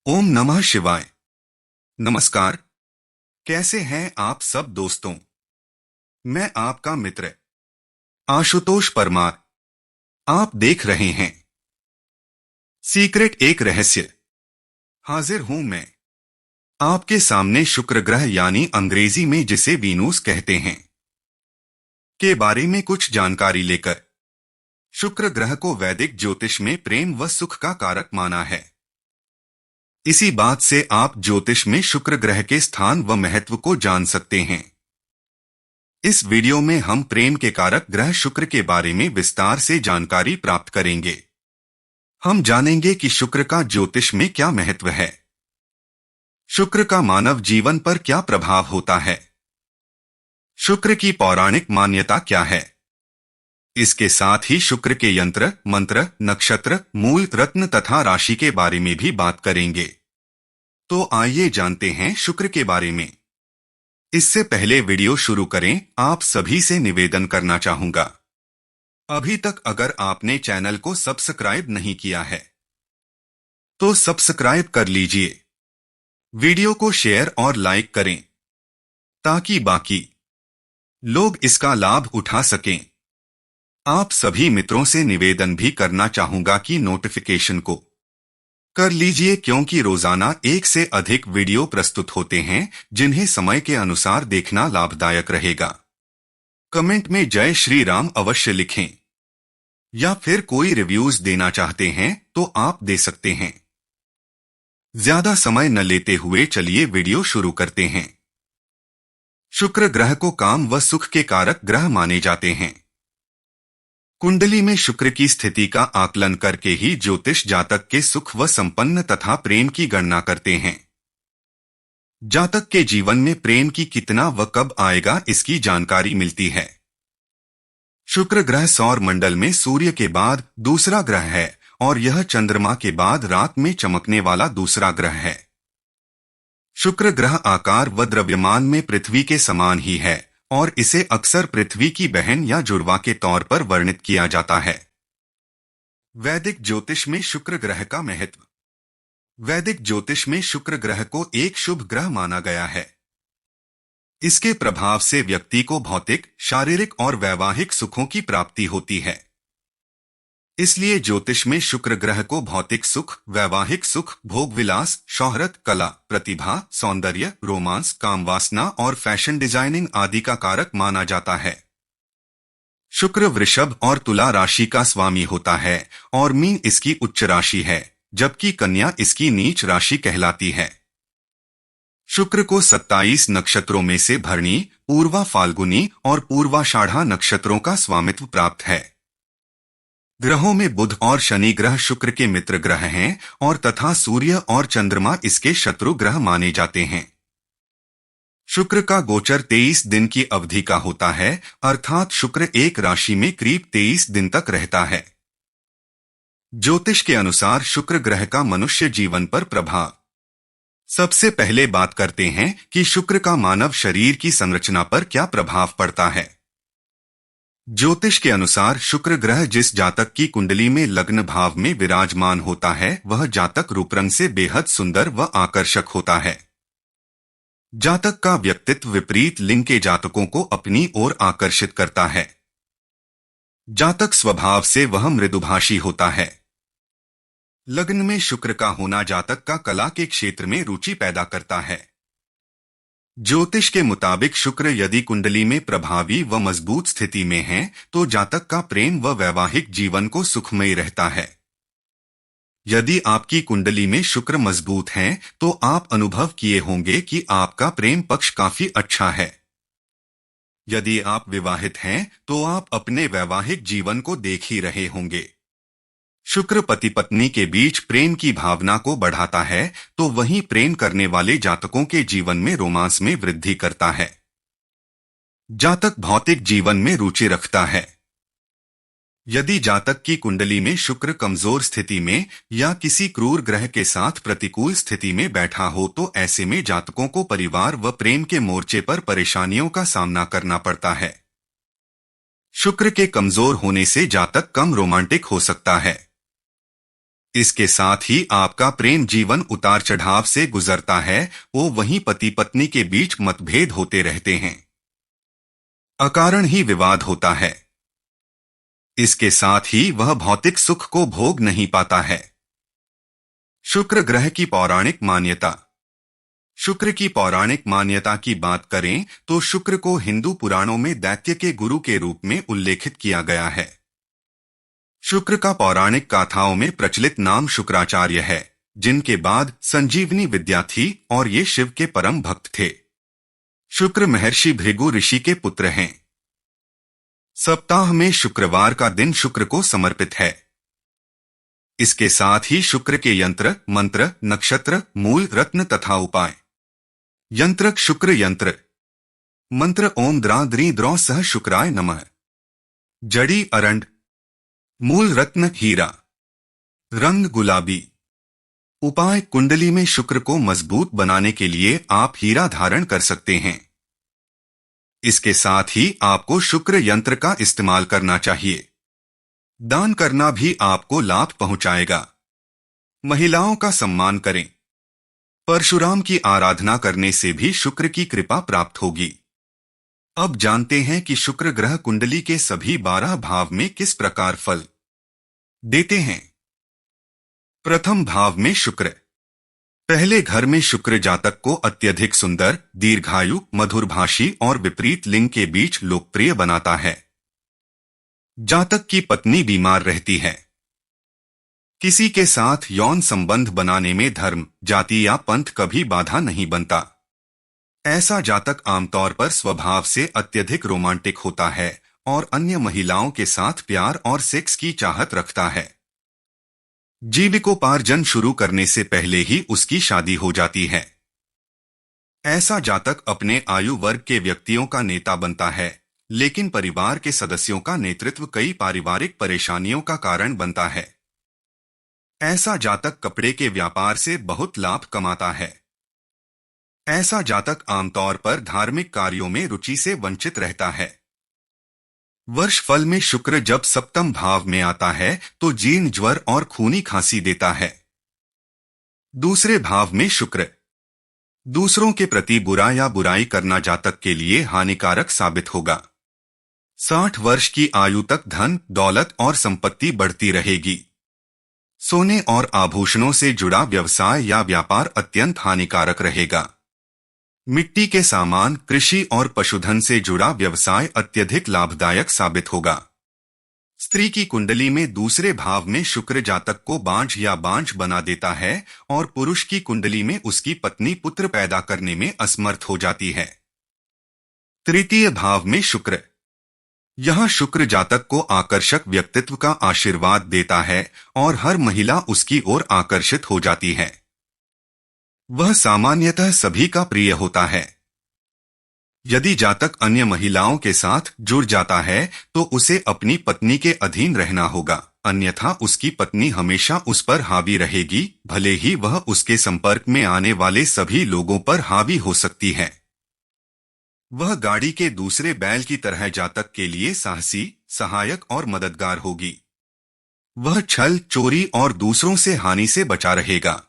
ओम नमः शिवाय। नमस्कार। कैसे हैं आप सब दोस्तों? मैं आपका मित्र आशुतोष परमार। आप देख रहे हैं सीक्रेट एक रहस्य। हाजिर हूं मैं आपके सामने शुक्र ग्रह यानी अंग्रेजी में जिसे वीनूस कहते हैं के बारे में कुछ जानकारी लेकर। शुक्र ग्रह को वैदिक ज्योतिष में प्रेम व सुख का कारक माना है। इसी बात से आप ज्योतिष में शुक्र ग्रह के स्थान व महत्व को जान सकते हैं। इस वीडियो में हम प्रेम के कारक ग्रह शुक्र के बारे में विस्तार से जानकारी प्राप्त करेंगे। हम जानेंगे कि शुक्र का ज्योतिष में क्या महत्व है, शुक्र का मानव जीवन पर क्या प्रभाव होता है, शुक्र की पौराणिक मान्यता क्या है। इसके साथ ही शुक्र के यंत्र, मंत्र, नक्षत्र, मूल, रत्न तथा राशि के बारे में भी बात करेंगे। तो आइए जानते हैं शुक्र के बारे में। इससे पहले वीडियो शुरू करें, आप सभी से निवेदन करना चाहूंगा, अभी तक अगर आपने चैनल को सब्सक्राइब नहीं किया है तो सब्सक्राइब कर लीजिए। वीडियो को शेयर और लाइक करें ताकि बाकी लोग इसका लाभ उठा सकें। आप सभी मित्रों से निवेदन भी करना चाहूंगा कि नोटिफिकेशन को कर लीजिए, क्योंकि रोजाना एक से अधिक वीडियो प्रस्तुत होते हैं जिन्हें समय के अनुसार देखना लाभदायक रहेगा। कमेंट में जय श्री राम अवश्य लिखें, या फिर कोई रिव्यूज देना चाहते हैं तो आप दे सकते हैं। ज्यादा समय न लेते हुए चलिए वीडियो शुरू करते हैं। शुक्र ग्रह को काम व सुख के कारक ग्रह माने जाते हैं। कुंडली में शुक्र की स्थिति का आकलन करके ही ज्योतिष जातक के सुख व संपन्न तथा प्रेम की गणना करते हैं। जातक के जीवन में प्रेम की कितना व कब आएगा इसकी जानकारी मिलती है। शुक्र ग्रह सौर मंडल में सूर्य के बाद दूसरा ग्रह है और यह चंद्रमा के बाद रात में चमकने वाला दूसरा ग्रह है। शुक्र ग्रह आकार व द्रव्यमान में पृथ्वी के समान ही है और इसे अक्सर पृथ्वी की बहन या जुड़वा के तौर पर वर्णित किया जाता है। वैदिक ज्योतिष में शुक्र ग्रह का महत्व। वैदिक ज्योतिष में शुक्र ग्रह को एक शुभ ग्रह माना गया है। इसके प्रभाव से व्यक्ति को भौतिक, शारीरिक और वैवाहिक सुखों की प्राप्ति होती है। इसलिए ज्योतिष में शुक्र ग्रह को भौतिक सुख, वैवाहिक सुख, भोग विलास, शोहरत, कला, प्रतिभा, सौंदर्य, रोमांस, कामवासना और फैशन डिजाइनिंग आदि का कारक माना जाता है। शुक्र वृषभ और तुला राशि का स्वामी होता है और मीन इसकी उच्च राशि है, जबकि कन्या इसकी नीच राशि कहलाती है। शुक्र को 27 नक्षत्रों में से भरणी, पूर्वा फाल्गुनी और पूर्वाषाढ़ा नक्षत्रों का स्वामित्व प्राप्त है। ग्रहों में बुध और शनि ग्रह शुक्र के मित्र ग्रह हैं और तथा सूर्य और चंद्रमा इसके शत्रु ग्रह माने जाते हैं। शुक्र का गोचर 23 दिन की अवधि का होता है, अर्थात शुक्र एक राशि में करीब 23 दिन तक रहता है। ज्योतिष के अनुसार शुक्र ग्रह का मनुष्य जीवन पर प्रभाव। सबसे पहले बात करते हैं कि शुक्र का मानव शरीर की संरचना पर क्या प्रभाव पड़ता है। ज्योतिष के अनुसार शुक्र ग्रह जिस जातक की कुंडली में लग्न भाव में विराजमान होता है वह जातक रूपरंग से बेहद सुंदर व आकर्षक होता है। जातक का व्यक्तित्व विपरीत लिंग के जातकों को अपनी ओर आकर्षित करता है। जातक स्वभाव से वह मृदुभाषी होता है। लग्न में शुक्र का होना जातक का कला के क्षेत्र में रुचि पैदा करता है। ज्योतिष के मुताबिक शुक्र यदि कुंडली में प्रभावी व मजबूत स्थिति में है तो जातक का प्रेम व वैवाहिक जीवन को सुखमय रहता है। यदि आपकी कुंडली में शुक्र मजबूत है तो आप अनुभव किए होंगे कि आपका प्रेम पक्ष काफी अच्छा है। यदि आप विवाहित हैं तो आप अपने वैवाहिक जीवन को देख ही रहे होंगे। शुक्र पति पत्नी के बीच प्रेम की भावना को बढ़ाता है तो वहीं प्रेम करने वाले जातकों के जीवन में रोमांस में वृद्धि करता है। जातक भौतिक जीवन में रुचि रखता है। यदि जातक की कुंडली में शुक्र कमजोर स्थिति में या किसी क्रूर ग्रह के साथ प्रतिकूल स्थिति में बैठा हो तो ऐसे में जातकों को परिवार व प्रेम के मोर्चे पर परेशानियों का सामना करना पड़ता है। शुक्र के कमजोर होने से जातक कम रोमांटिक हो सकता है। इसके साथ ही आपका प्रेम जीवन उतार चढ़ाव से गुजरता है, वो वहीं पति पत्नी के बीच मतभेद होते रहते हैं, अकारण ही विवाद होता है। इसके साथ ही वह भौतिक सुख को भोग नहीं पाता है। शुक्र ग्रह की पौराणिक मान्यता। शुक्र की पौराणिक मान्यता की बात करें तो शुक्र को हिंदू पुराणों में दैत्य के गुरु के रूप में उल्लेखित किया गया है। शुक्र का पौराणिक गाथाओं में प्रचलित नाम शुक्राचार्य है, जिनके बाद संजीवनी विद्या थी और ये शिव के परम भक्त थे। शुक्र महर्षि भृगु ऋषि के पुत्र हैं। सप्ताह में शुक्रवार का दिन शुक्र को समर्पित है। इसके साथ ही शुक्र के यंत्र, मंत्र, नक्षत्र, मूल, रत्न तथा उपाय। यंत्र। शुक्र यंत्र मंत्र ओम द्रा द्री द्रौ सह शुक्राय नमः। जड़ी अरंड। मूल रत्न हीरा। रंग गुलाबी। उपाय कुंडली में शुक्र को मजबूत बनाने के लिए आप हीरा धारण कर सकते हैं। इसके साथ ही आपको शुक्र यंत्र का इस्तेमाल करना चाहिए। दान करना भी आपको लाभ पहुंचाएगा। महिलाओं का सम्मान करें। परशुराम की आराधना करने से भी शुक्र की कृपा प्राप्त होगी। अब जानते हैं कि शुक्र ग्रह कुंडली के सभी 12 भाव में किस प्रकार फल देते हैं। प्रथम भाव में शुक्र। पहले घर में शुक्र जातक को अत्यधिक सुंदर, दीर्घायु, मधुरभाषी और विपरीत लिंग के बीच लोकप्रिय बनाता है। जातक की पत्नी बीमार रहती है। किसी के साथ यौन संबंध बनाने में धर्म, जाति या पंथ कभी बाधा नहीं बनता। ऐसा जातक आमतौर पर स्वभाव से अत्यधिक रोमांटिक होता है और अन्य महिलाओं के साथ प्यार और सेक्स की चाहत रखता है। जीविकोपार्जन शुरू करने से पहले ही उसकी शादी हो जाती है। ऐसा जातक अपने आयु वर्ग के व्यक्तियों का नेता बनता है, लेकिन परिवार के सदस्यों का नेतृत्व कई पारिवारिक परेशानियों का कारण बनता है। ऐसा जातक कपड़े के व्यापार से बहुत लाभ कमाता है। ऐसा जातक आमतौर पर धार्मिक कार्यों में रुचि से वंचित रहता है। वर्ष फल में शुक्र जब सप्तम भाव में आता है तो जीर्ण ज्वर और खूनी खांसी देता है। दूसरे भाव में शुक्र दूसरों के प्रति बुरा या बुराई करना जातक के लिए हानिकारक साबित होगा। 60 वर्ष की आयु तक धन, दौलत और संपत्ति बढ़ती रहेगी। सोने और आभूषणों से जुड़ा व्यवसाय या व्यापार अत्यंत हानिकारक रहेगा। मिट्टी के सामान, कृषि और पशुधन से जुड़ा व्यवसाय अत्यधिक लाभदायक साबित होगा। स्त्री की कुंडली में दूसरे भाव में शुक्र जातक को बांझ या बांझ बना देता है और पुरुष की कुंडली में उसकी पत्नी पुत्र पैदा करने में असमर्थ हो जाती है। तृतीय भाव में शुक्र यहाँ शुक्र जातक को आकर्षक व्यक्तित्व का आशीर्वाद देता है और हर महिला उसकी ओर आकर्षित हो जाती है। वह सामान्यतः सभी का प्रिय होता है। यदि जातक अन्य महिलाओं के साथ जुड़ जाता है तो उसे अपनी पत्नी के अधीन रहना होगा, अन्यथा उसकी पत्नी हमेशा उस पर हावी रहेगी, भले ही वह उसके संपर्क में आने वाले सभी लोगों पर हावी हो सकती है। वह गाड़ी के दूसरे बैल की तरह जातक के लिए साहसी, सहायक और मददगार होगी। वह छल, चोरी और दूसरों से हानि से बचा रहेगा।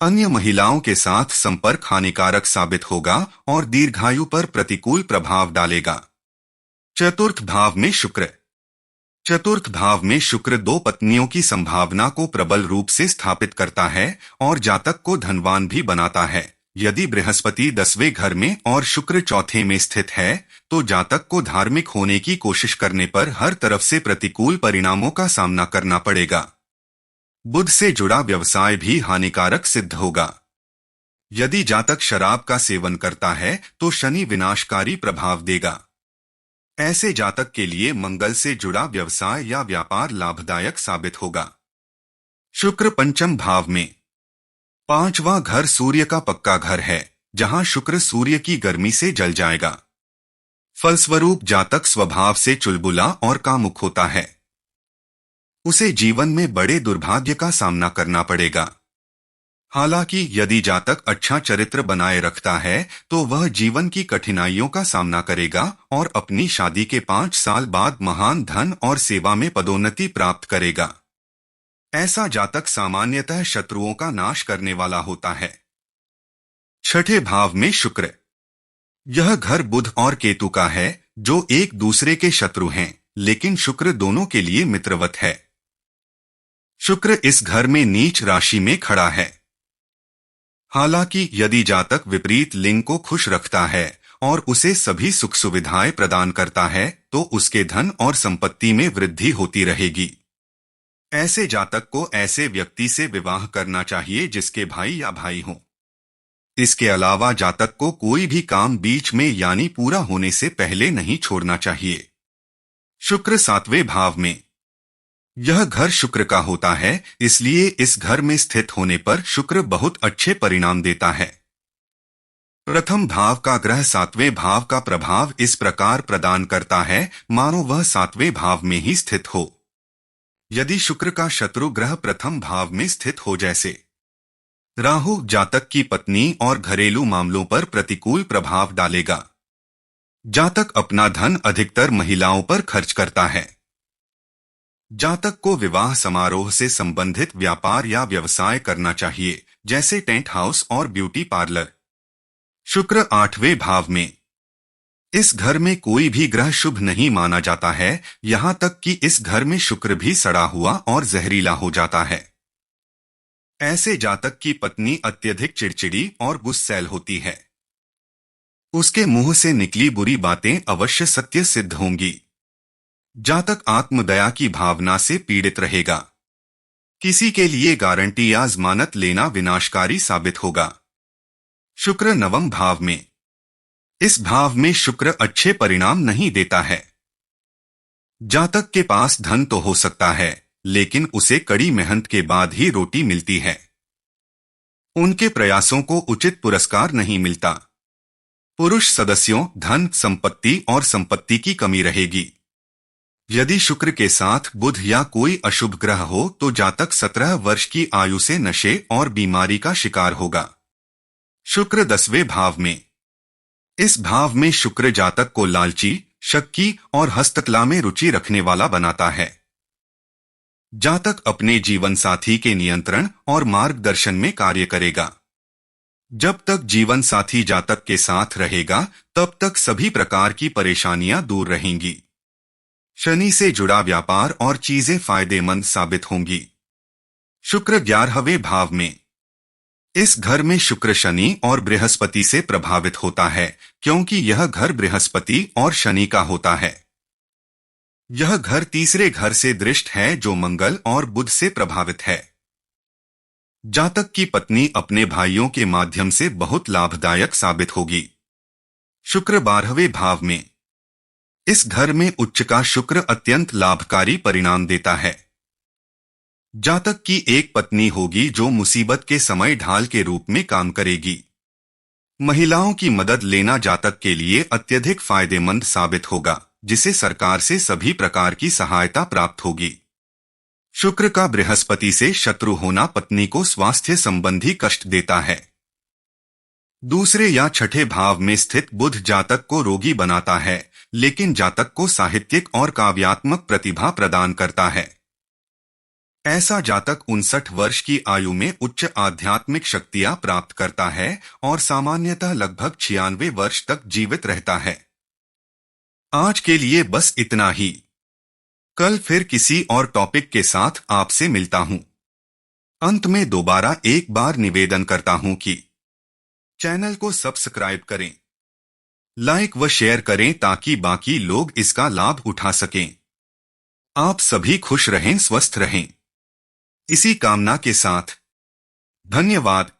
अन्य महिलाओं के साथ संपर्क हानिकारक साबित होगा और दीर्घायु पर प्रतिकूल प्रभाव डालेगा। चतुर्थ भाव में शुक्र चतुर्थ भाव में शुक्र 2 पत्नियों की संभावना को प्रबल रूप से स्थापित करता है और जातक को धनवान भी बनाता है। यदि बृहस्पति 10वें घर में और शुक्र चौथे में स्थित है तो जातक को धार्मिक होने की कोशिश करने पर हर तरफ से प्रतिकूल परिणामों का सामना करना पड़ेगा। बुध से जुड़ा व्यवसाय भी हानिकारक सिद्ध होगा। यदि जातक शराब का सेवन करता है तो शनि विनाशकारी प्रभाव देगा। ऐसे जातक के लिए मंगल से जुड़ा व्यवसाय या व्यापार लाभदायक साबित होगा। शुक्र पंचम भाव में 5वां घर सूर्य का पक्का घर है, जहां शुक्र सूर्य की गर्मी से जल जाएगा। फलस्वरूप जातक स्वभाव से चुलबुला और कामुक होता है। उसे जीवन में बड़े दुर्भाग्य का सामना करना पड़ेगा। हालांकि यदि जातक अच्छा चरित्र बनाए रखता है तो वह जीवन की कठिनाइयों का सामना करेगा और अपनी शादी के 5 साल बाद महान धन और सेवा में पदोन्नति प्राप्त करेगा। ऐसा जातक सामान्यतः शत्रुओं का नाश करने वाला होता है। छठे भाव में शुक्र। यह घर बुध और केतु का है, जो एक दूसरे के शत्रु हैं, लेकिन शुक्र दोनों के लिए मित्रवत है। शुक्र इस घर में नीच राशि में खड़ा है। हालांकि यदि जातक विपरीत लिंग को खुश रखता है और उसे सभी सुख सुविधाएं प्रदान करता है, तो उसके धन और संपत्ति में वृद्धि होती रहेगी। ऐसे जातक को ऐसे व्यक्ति से विवाह करना चाहिए जिसके भाई या भाई हों। इसके अलावा जातक को कोई भी काम बीच में यानी पूरा होने से पहले नहीं छोड़ना चाहिए। शुक्र सातवें भाव में। यह घर शुक्र का होता है, इसलिए इस घर में स्थित होने पर शुक्र बहुत अच्छे परिणाम देता है। प्रथम भाव का ग्रह सातवें भाव का प्रभाव इस प्रकार प्रदान करता है मानो वह सातवें भाव में ही स्थित हो। यदि शुक्र का शत्रु ग्रह प्रथम भाव में स्थित हो, जैसे राहु, जातक की पत्नी और घरेलू मामलों पर प्रतिकूल प्रभाव डालेगा। जातक अपना धन अधिकतर महिलाओं पर खर्च करता है। जातक को विवाह समारोह से संबंधित व्यापार या व्यवसाय करना चाहिए, जैसे टेंट हाउस और ब्यूटी पार्लर। शुक्र आठवें भाव में। इस घर में कोई भी ग्रह शुभ नहीं माना जाता है, यहां तक कि इस घर में शुक्र भी सड़ा हुआ और जहरीला हो जाता है। ऐसे जातक की पत्नी अत्यधिक चिड़चिड़ी और गुस्सैल होती है। उसके मुंह से निकली बुरी बातें अवश्य सत्य सिद्ध होंगी। जातक आत्मदया की भावना से पीड़ित रहेगा। किसी के लिए गारंटी या जमानत लेना विनाशकारी साबित होगा। शुक्र नवम भाव में। इस भाव में शुक्र अच्छे परिणाम नहीं देता है। जातक के पास धन तो हो सकता है, लेकिन उसे कड़ी मेहनत के बाद ही रोटी मिलती है। उनके प्रयासों को उचित पुरस्कार नहीं मिलता। पुरुष सदस्यों, धन, संपत्ति और संपत्ति की कमी रहेगी। यदि शुक्र के साथ बुध या कोई अशुभ ग्रह हो तो जातक 17 वर्ष की आयु से नशे और बीमारी का शिकार होगा। शुक्र 10वें भाव में। इस भाव में शुक्र जातक को लालची, शक्की और हस्तकला में रुचि रखने वाला बनाता है। जातक अपने जीवन साथी के नियंत्रण और मार्गदर्शन में कार्य करेगा। जब तक जीवन साथी जातक के साथ रहेगा, तब तक सभी प्रकार की परेशानियां दूर रहेंगी। शनि से जुड़ा व्यापार और चीजें फायदेमंद साबित होंगी। शुक्र 11वें भाव में। इस घर में शुक्र शनि और बृहस्पति से प्रभावित होता है, क्योंकि यह घर बृहस्पति और शनि का होता है। यह घर तीसरे घर से दृष्ट है, जो मंगल और बुध से प्रभावित है। जातक की पत्नी अपने भाइयों के माध्यम से बहुत लाभदायक साबित होगी। शुक्र 12वें भाव में। इस घर में उच्च का शुक्र अत्यंत लाभकारी परिणाम देता है। जातक की एक पत्नी होगी जो मुसीबत के समय ढाल के रूप में काम करेगी। महिलाओं की मदद लेना जातक के लिए अत्यधिक फायदेमंद साबित होगा, जिसे सरकार से सभी प्रकार की सहायता प्राप्त होगी। शुक्र का बृहस्पति से शत्रु होना पत्नी को स्वास्थ्य संबंधी कष्ट देता है। दूसरे या छठे भाव में स्थित बुध जातक को रोगी बनाता है, लेकिन जातक को साहित्यिक और काव्यात्मक प्रतिभा प्रदान करता है। ऐसा जातक 59 वर्ष की आयु में उच्च आध्यात्मिक शक्तियां प्राप्त करता है और सामान्यतः लगभग 96 वर्ष तक जीवित रहता है। आज के लिए बस इतना ही। कल फिर किसी और टॉपिक के साथ आपसे मिलता हूं। अंत में दोबारा एक बार निवेदन करता हूं कि चैनल को सब्सक्राइब करें, लाइक व शेयर करें ताकि बाकी लोग इसका लाभ उठा सकें। आप सभी खुश रहें, स्वस्थ रहें। इसी कामना के साथ धन्यवाद।